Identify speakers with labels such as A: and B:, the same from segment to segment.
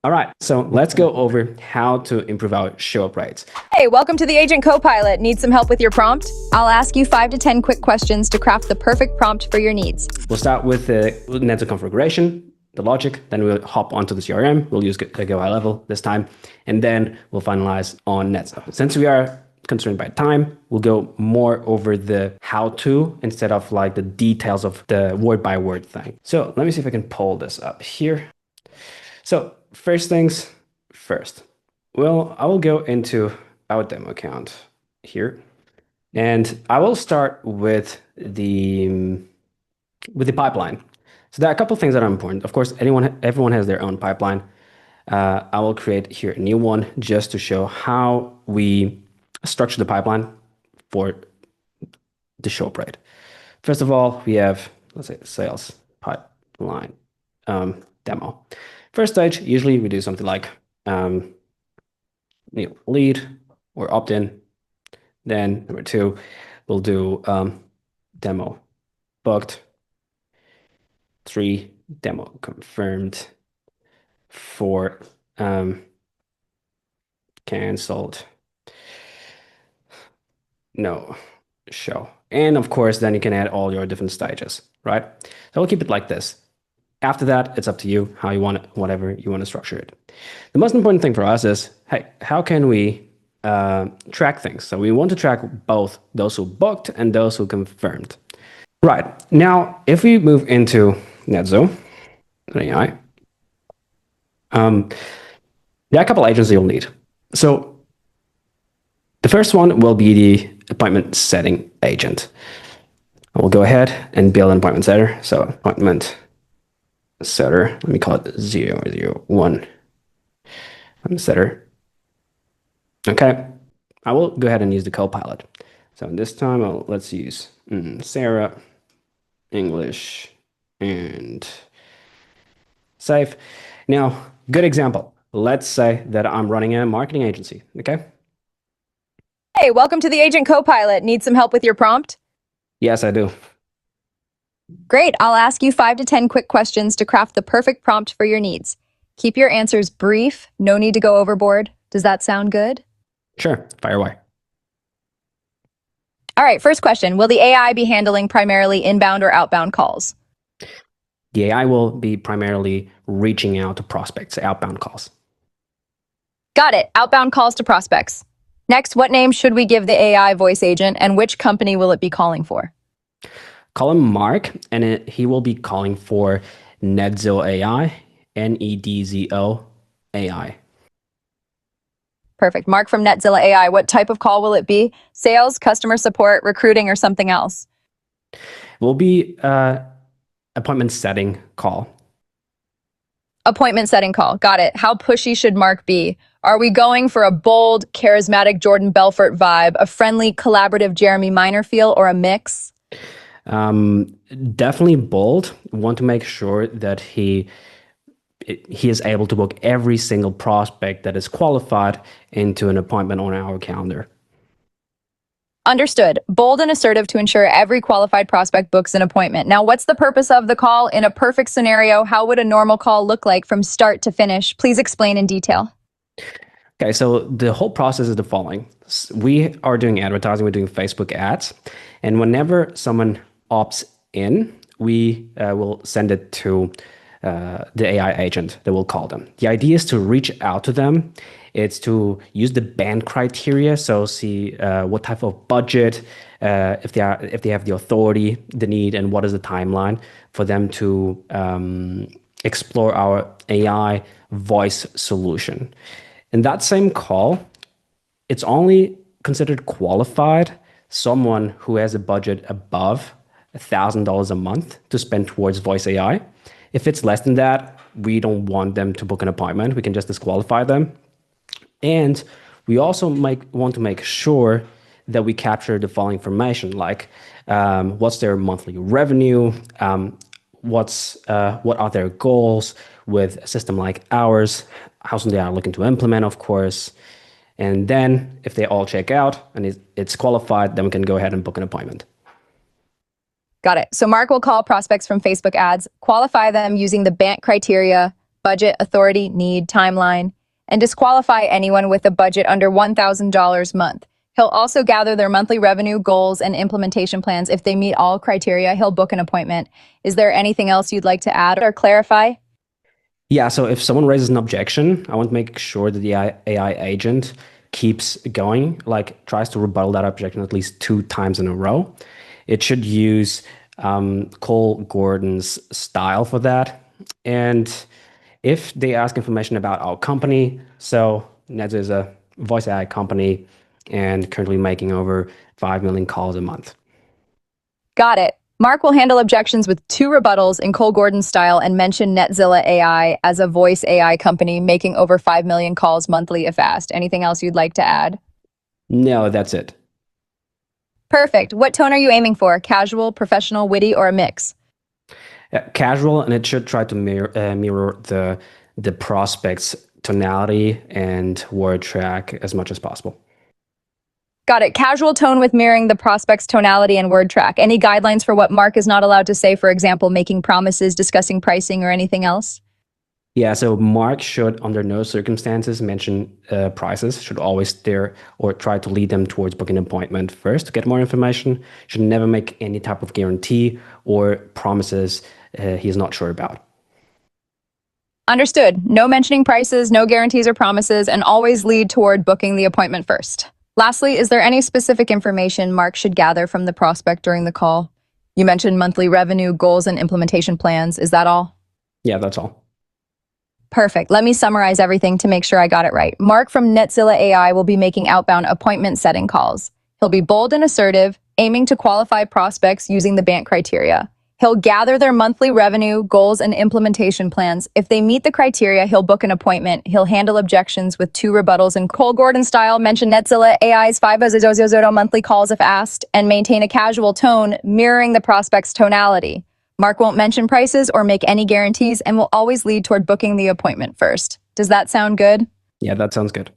A: All right, so let's go over how to improve our show up rates.
B: Hey, welcome to the Agent Copilot. Need some help with your prompt? I'll ask you 5 to 10 quick questions to craft the perfect prompt for your needs.
A: We'll start with the Nedzo configuration, the logic, then we'll hop onto the CRM. We'll use Go high level this time, and then we'll finalize on Nedzo. Since we are constrained by time, we'll go more over the how-to instead of like the details of the word-by-word thing. So let me see if I can pull this up here. So first things first. Well, I will go into our demo account here, and I will start with the pipeline. So there are a couple of things that are important. Of course, everyone has their own pipeline. I will create here a new one just to show how we structure the pipeline for the show up rate. First of all, we have, let's say, sales pipeline demo. First stage, usually we do something like lead or opt-in. Then number 2, we'll do demo booked. 3, demo confirmed. 4, canceled. No show. And of course, then you can add all your different stages, right? So we'll keep it like this. After that, it's up to you how you want it, whatever you want to structure it. The most important thing for us is, hey, how can we track things? So we want to track both those who booked and those who confirmed. Right. Now, if we move into Nedzo, AI, there are a couple agents you'll need. So the first one will be the appointment setting agent. I will go ahead and build an appointment setter. So appointment setter, let me call it 001 setter. Okay, I will go ahead and use the Copilot. So this time, let's use Sarah, English, and save. Now, good example. Let's say that I'm running a marketing agency, okay?
B: Hey, welcome to the Agent Copilot. Need some help with your prompt?
A: Yes, I do.
B: Great, I'll ask you 5 to 10 quick questions to craft the perfect prompt for your needs. Keep your answers brief, no need to go overboard. Does that sound good?
A: Sure, fire away.
B: All right, first question. Will the AI be handling primarily inbound or outbound calls?
A: The AI will be primarily reaching out to prospects, outbound calls.
B: Got it, outbound calls to prospects. Next, what name should we give the AI voice agent and which company will it be calling for?
A: Call him Mark, and he will be calling for Nedzo AI, Nedzo AI.
B: Perfect. Mark from Netzilla AI. What type of call will it be? Sales, customer support, recruiting, or something else?
A: It will be appointment setting call.
B: Appointment setting call. Got it. How pushy should Mark be? Are we going for a bold, charismatic Jordan Belfort vibe, a friendly, collaborative Jeremy Minor feel, or a mix?
A: Definitely bold. Want to make sure that he is able to book every single prospect that is qualified into an appointment on our calendar.
B: Understood. Bold and assertive to ensure every qualified prospect books an appointment. Now, what's the purpose of the call? In a perfect scenario, how would a normal call look like from start to finish? Please explain in detail.
A: Okay, so the whole process is the following. We are doing advertising, we're doing Facebook ads, and whenever someone opts in, we will send it to the AI agent that will call them. The idea is to reach out to them. It's to use the band criteria, so see what type of budget, if they have the authority, the need, and what is the timeline for them to explore our AI voice solution. In that same call, it's only considered qualified someone who has a budget above $1,000 a month to spend towards voice AI. If it's less than that, we don't want them to book an appointment. We can just disqualify them. And we also want to make sure that we capture the following information, like what's their monthly revenue, what are their goals with a system like ours, how soon they are looking to implement, of course. And then if they all check out and it's qualified, then we can go ahead and book an appointment.
B: Got it. So Mark will call prospects from Facebook ads, qualify them using the BANT criteria, budget, authority, need, timeline, and disqualify anyone with a budget under $1,000 a month. He'll also gather their monthly revenue, goals, and implementation plans. If they meet all criteria, he'll book an appointment. Is there anything else you'd like to add or clarify?
A: Yeah, so if someone raises an objection, I want to make sure that the AI agent keeps going, like tries to rebuttal that objection at least 2 times in a row. It should use Cole Gordon's style for that. And if they ask information about our company, so Nedzo is a voice AI company and currently making over 5 million calls a month.
B: Got it. Mark will handle objections with 2 rebuttals in Cole Gordon style and mention Netzilla AI as a voice AI company making over 5 million calls monthly if asked. Anything else you'd like to add?
A: No, that's it.
B: Perfect. What tone are you aiming for? Casual, professional, witty, or a mix?
A: Casual, and it should try to mirror the prospect's tonality and word track as much as possible.
B: Got it. Casual tone with mirroring the prospect's tonality and word track. Any guidelines for what Mark is not allowed to say, for example, making promises, discussing pricing, or anything else?
A: Yeah, so Mark should, under no circumstances, mention prices. Should always steer or try to lead them towards booking an appointment first to get more information. Should never make any type of guarantee or promises he's not sure about.
B: Understood. No mentioning prices, no guarantees or promises, and always lead toward booking the appointment first. Lastly, is there any specific information Mark should gather from the prospect during the call? You mentioned monthly revenue, goals, and implementation plans. Is that all?
A: Yeah, that's all.
B: Perfect. Let me summarize everything to make sure I got it right. Mark from Netzilla AI will be making outbound appointment setting calls. He'll be bold and assertive, aiming to qualify prospects using the BANT criteria. He'll gather their monthly revenue, goals, and implementation plans. If they meet the criteria, he'll book an appointment. He'll handle objections with 2 rebuttals in Cole Gordon style, mention Netzilla AI's 5 monthly calls if asked, and maintain a casual tone mirroring the prospect's tonality. Mark won't mention prices or make any guarantees and will always lead toward booking the appointment first. Does that sound good?
A: Yeah, that sounds good.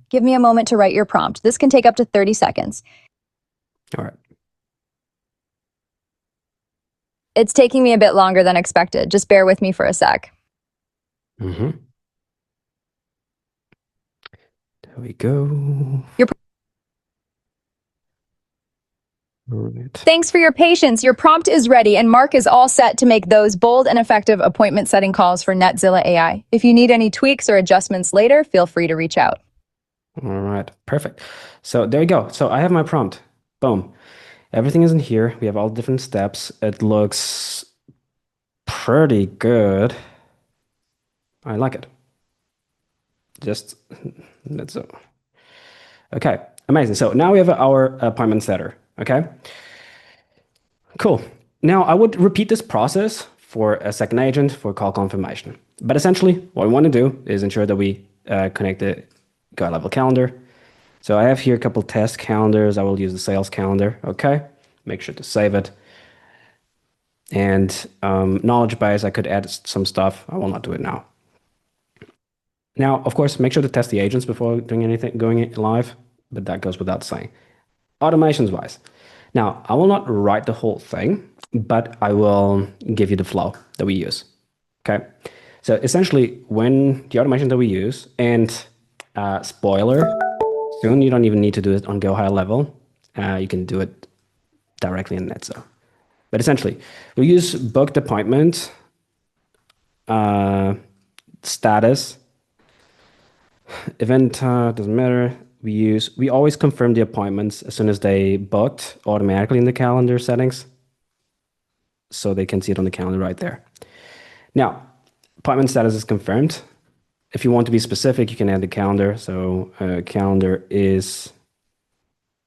B: Give me a moment to write your prompt. This can take up to 30 seconds.
A: All right.
B: It's taking me a bit longer than expected. Just bear with me for a sec.
A: Mm-hmm. There we go.
B: Your
A: All right.
B: Thanks for your patience. Your prompt is ready, and Mark is all set to make those bold and effective appointment setting calls for Netzilla AI. If you need any tweaks or adjustments later, feel free to reach out.
A: All right, perfect. So there you go. So I have my prompt. Boom. Everything is in here. We have all the different steps. It looks pretty good. I like it. Just that's so. Okay, amazing. So now we have our appointment setter. Okay, cool. Now I would repeat this process for a second agent for call confirmation. But essentially, what we want to do is ensure that we connect the guide level calendar. So I have here a couple test calendars. I will use the sales calendar. Okay, make sure to save it. And knowledge base, I could add some stuff. I will not do it now. Now, of course, make sure to test the agents before doing anything, going live, but that goes without saying. Automations wise. Now, I will not write the whole thing, but I will give you the flow that we use. Okay. So essentially, when the automation that we use, and spoiler, soon you don't even need to do it on Go High level. You can do it directly in Nedzo. But essentially, we use booked appointment, status, event doesn't matter. We always confirm the appointments as soon as they booked automatically in the calendar settings, so they can see it on the calendar right there. Now, appointment status is confirmed. If you want to be specific, you can add the calendar. So calendar is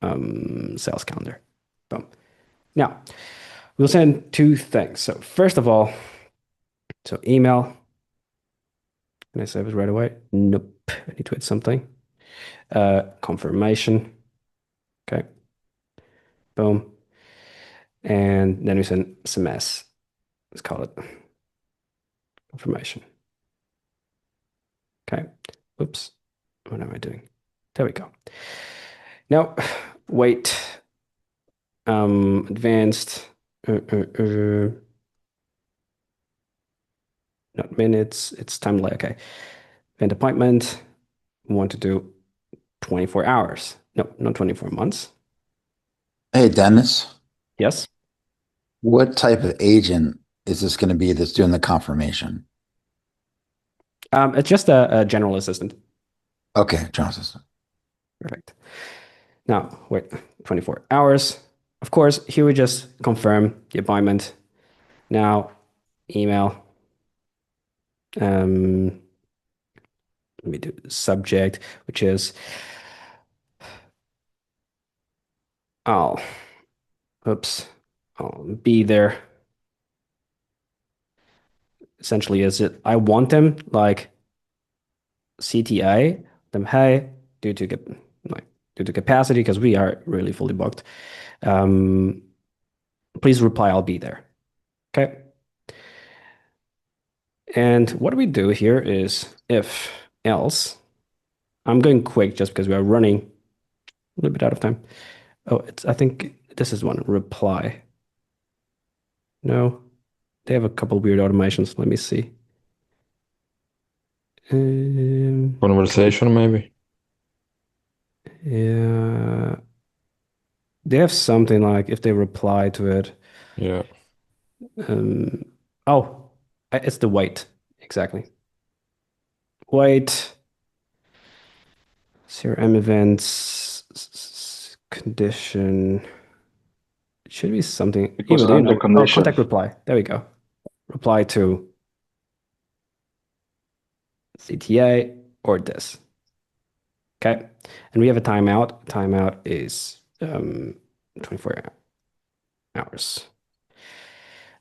A: sales calendar. Boom. Now, we'll send 2 things. So first of all, so email. Can I save it right away? Nope. I need to add something. Confirmation. Okay. Boom. And then we send SMS. Let's call it confirmation. Okay. Oops. What am I doing? There we go. Now, wait. Advanced. not minutes. It's time delay. Okay. Event appointment. We want to do 24 hours. No, not 24 months.
C: Hey, Dennis,
A: Yes.
C: what type of agent is this going to be that's doing the confirmation?
A: It's just a general assistant.
C: Okay, Johnson.
A: Perfect. Now, wait, 24 hours. Of course, here we just confirm the appointment. Now, email. Let me do subject, which is I'll, oops, I'll be there. Essentially, is it I want them like CTA, them hey, due to like due to capacity, because we are really fully booked. Um, please reply, I'll be there. Okay. And what we do here is if else, I'm going quick just because we are running a little bit out of time. Oh, I think this is one reply. No, they have a couple weird automations. Let me see.
D: Conversation, maybe.
A: Yeah, they have something like if they reply to it.
D: Yeah.
A: Um, oh, it's the wait. Exactly. Wait. CRM events condition. It should be something.
E: Because
A: Eva, do you
E: under
A: know? Oh,
E: condition.
A: contact reply. There we go. Reply to CTA or this. Okay. And we have a timeout. Timeout is 24 hours.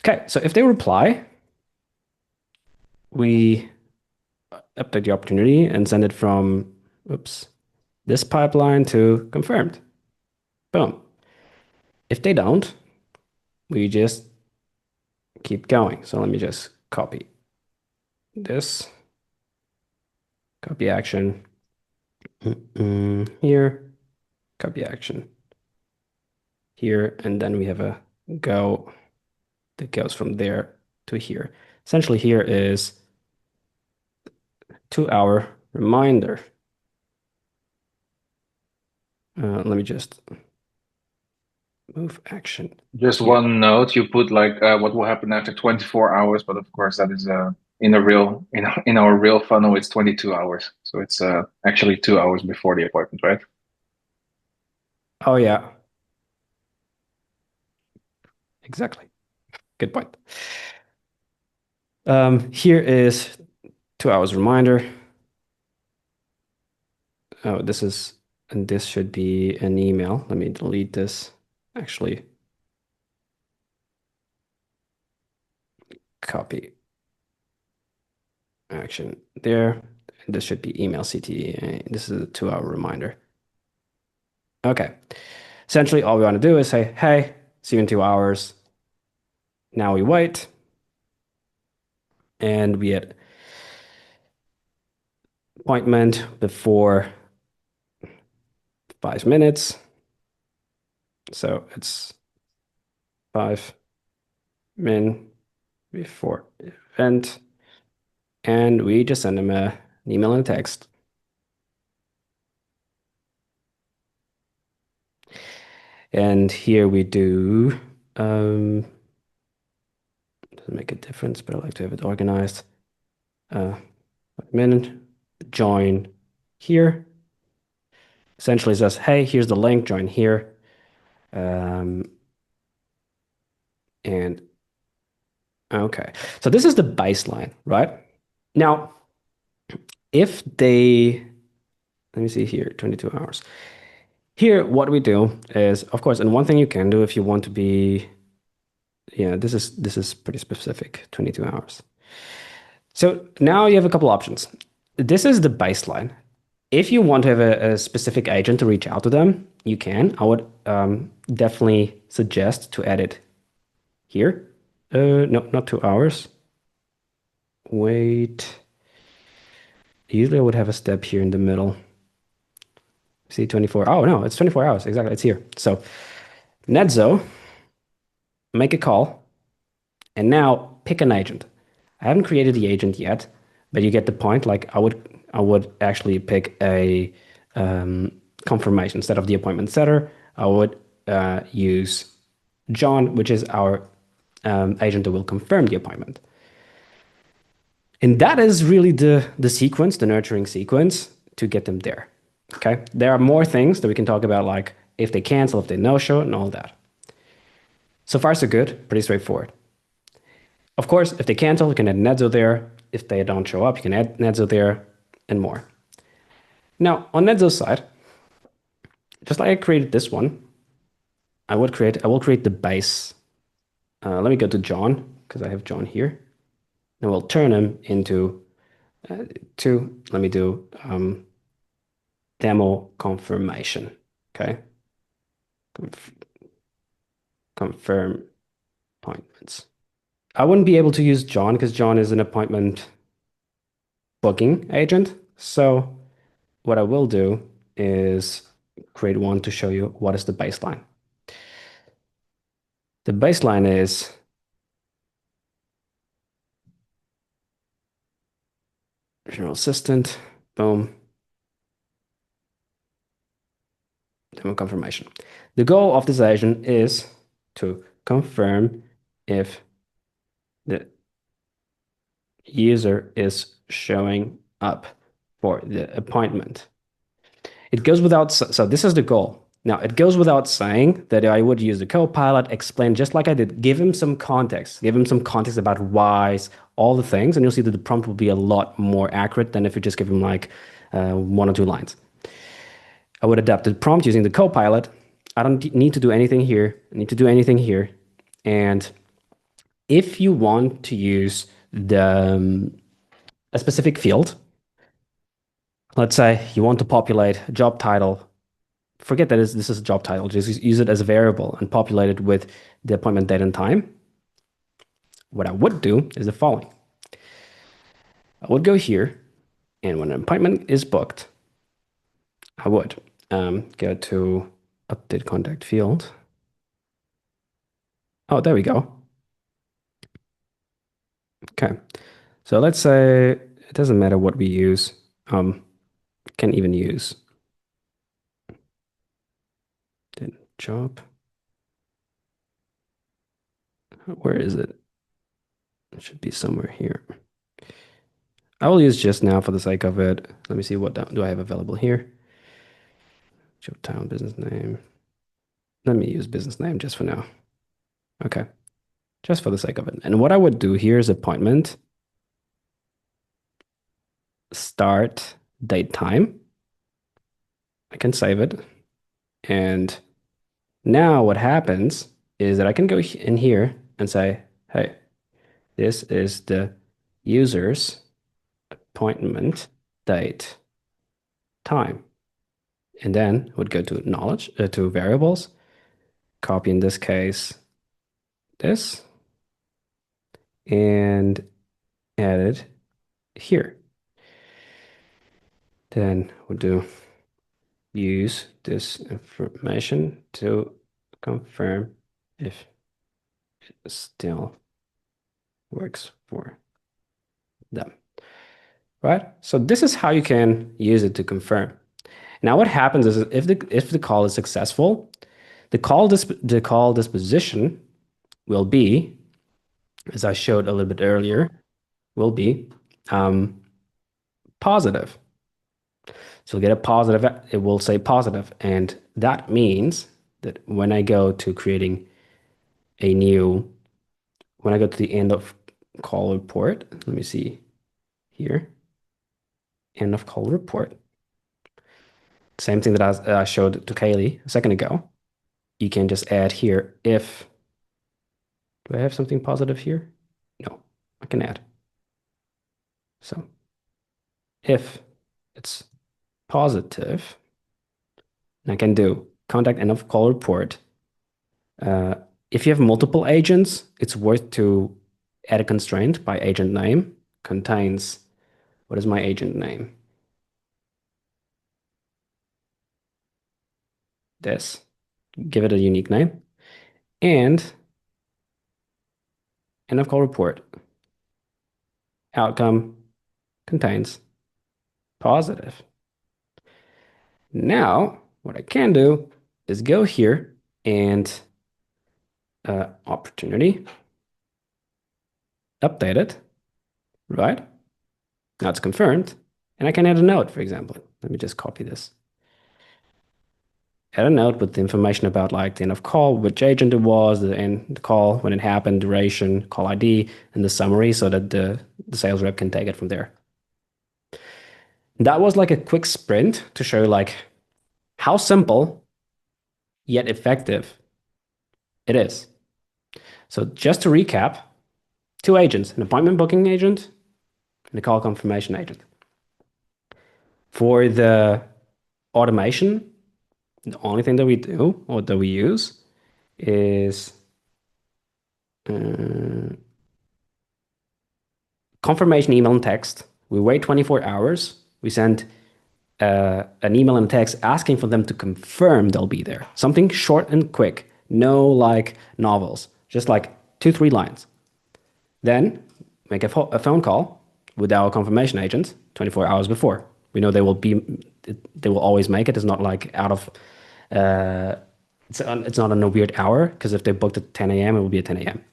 A: Okay. So if they reply, we update the opportunity and send it from, oops, this pipeline to confirmed. Boom. If they don't, we just keep going. So let me just copy this, copy action here, copy action here, and then we have a go that goes from there to here. Essentially here is 2-hour reminder. Let me just move action.
E: Just
A: here.
E: one note, you put like what will happen after 24 hours, but of course that is in our real funnel it's 22 hours. So it's actually 2 hours before the appointment, right?
A: Oh yeah, exactly. Good point. Here is 2 hours reminder. Oh, and this should be an email. Let me delete this. Actually, copy action there. This should be email CTE. This is a 2-hour reminder. Okay. Essentially, all we want to do is say, hey, see you in 2 hours. Now we wait. And we had appointment before 5 minutes. So it's 5 min before event. And we just send them an email and a text. And here we do, doesn't make a difference, but I like to have it organized. Admin, join here. Essentially says, hey, here's the link, join here. And okay, so this is the baseline, right? Now, if they, let me see here, 22 hours. Here, what we do is, of course, and one thing you can do if you want to be, yeah, this is pretty specific, 22 hours. So now you have a couple options. This is the baseline. If you want to have a specific agent to reach out to them, you can. I would definitely suggest to add it here. No, not 2 hours. Wait. Usually I would have a step here in the middle. See 24. Oh, no, it's 24 hours. Exactly. It's here. So Nedzo, make a call, and now pick an agent. I haven't created the agent yet, but you get the point. Like I would actually pick a confirmation instead of the appointment setter. I would use John, which is our agent that will confirm the appointment. And that is really the sequence, the nurturing sequence to get them there. Okay. There are more things that we can talk about, like if they cancel, if they no-show, and all that. So far, so good. Pretty straightforward. Of course, if they cancel, you can add Nedzo there. If they don't show up, you can add Nedzo there and more. Now, on Nedzo's side, just like I created this one, I will create the base. Let me go to John, because I have John here. And we'll turn him into let me do demo confirmation. Okay. Confirm appointments. I wouldn't be able to use John because John is an appointment booking agent. So what I will do is create one to show you what is the baseline. The baseline is General Assistant, boom, demo confirmation. The goal of this agent is to confirm if the user is showing up for the appointment. It goes without, so this is the goal. Now, it goes without saying that I would use the Copilot, explain just like I did, give him some context about whys, all the things, and you'll see that the prompt will be a lot more accurate than if you just give him like 1 or 2 lines. I would adapt the prompt using the Copilot. I don't need to do anything here. I need to do anything here. And if you want to use a specific field, let's say you want to populate a job title. Forget that this is a job title. Just use it as a variable and populate it with the appointment date and time. What I would do is the following. I would go here, and when an appointment is booked, I would go to update contact field. Oh, there we go. Okay. So let's say it doesn't matter what we use. Can even use the job. Where is it? It should be somewhere here. I will use just now for the sake of it. Let me see what do I have available here. Job title, business name. Let me use business name just for now. Okay, just for the sake of it. And what I would do here is appointment, start, date, time. I can save it. And now what happens is that I can go in here and say, hey, this is the user's appointment date time. And then would go to knowledge, to variables, copy in this case this, and add it here. Then we'll do use this information to confirm if it still works for them. Right? So this is how you can use it to confirm. Now what happens is if the call is successful, the call disposition will be, as I showed a little bit earlier, will be positive. So you'll get a positive, it will say positive, and that means that when I go to creating a new, when I go to the end of call report, let me see here, end of call report. Same thing that I showed to Kaylee a second ago. You can just add here if, do I have something positive here? No, I can add. So if it's positive, I can do contact end of call report. If you have multiple agents, it's worth to add a constraint by agent name contains, what is my agent name? This, give it a unique name, and end of call report. outcome contains positive. Now, what I can do is go here and opportunity, update it, right? Now it's confirmed, and I can add a note, for example. Let me just copy this. Add a note with the information about like the end of call, which agent it was, the end the call, when it happened, duration, call ID, and the summary so that the sales rep can take it from there. That was like a quick sprint to show like how simple yet effective it is. So just to recap, 2 agents, an appointment booking agent and a call confirmation agent. For the automation, the only thing that we do or that we use is confirmation email and text. We wait 24 hours. We send an email and text asking for them to confirm they'll be there. Something short and quick. No like novels, just like 2-3 lines. Then make a phone call with our confirmation agent 24 hours before. We know they will always make it. It's not like out of it's not on a weird hour, because if they booked at 10 a.m., it will be at 10 a.m.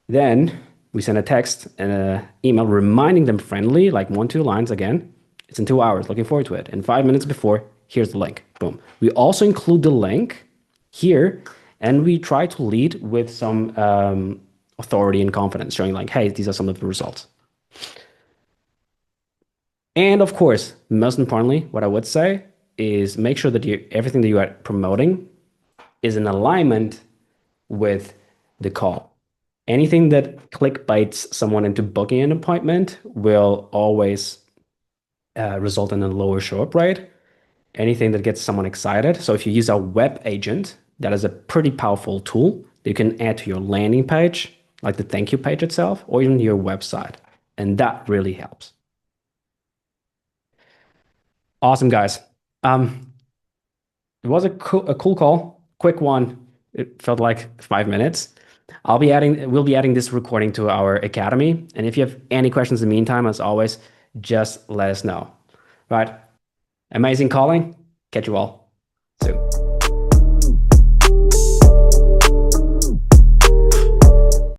A: Then we send a text and an email reminding them friendly, like 1-2 lines again. It's in 2 hours. Looking forward to it. And 5 minutes before, here's the link. Boom. We also include the link here, and we try to lead with some authority and confidence, showing like, hey, these are some of the results. And of course, most importantly, what I would say is make sure that everything that you are promoting is in alignment with the call. Anything that clickbaits someone into booking an appointment will always result in a lower show-up rate. Anything that gets someone excited. So if you use our web agent, that is a pretty powerful tool that you can add to your landing page, like the thank you page itself, or even your website. And that really helps. Awesome, guys. It was a cool call, quick one. It felt like 5 minutes. We'll be adding this recording to our academy. And if you have any questions in the meantime, as always, just let us know. Right. Amazing calling. Catch you all.